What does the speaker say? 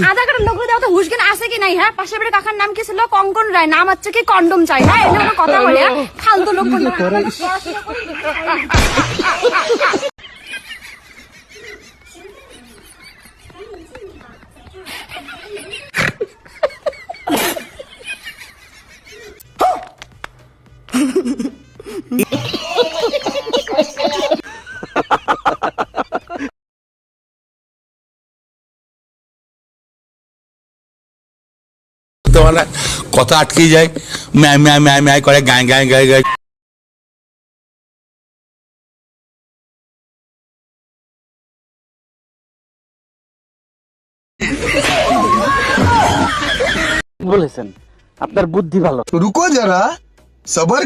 আধার কার্ডের লোক দেওয়া তো হুশজ্ঞান আছে কি নাই? হ্যাঁ, পাশের বাড়ির কাকার নাম কি ছিল? কঙ্কন রায়। নাম হচ্ছে কি কন্ডম চাই। হ্যাঁ, এটা কথা বলে ফালতু লোক। কথা আটকে যায়, ম্যায় ম্যায় ম্যায় ম্যায় করে, গায়ে গায়ে গায়ে গায়ে। বলেছেন আপনার বুদ্ধি ভালো। রুকো যারা, সবার।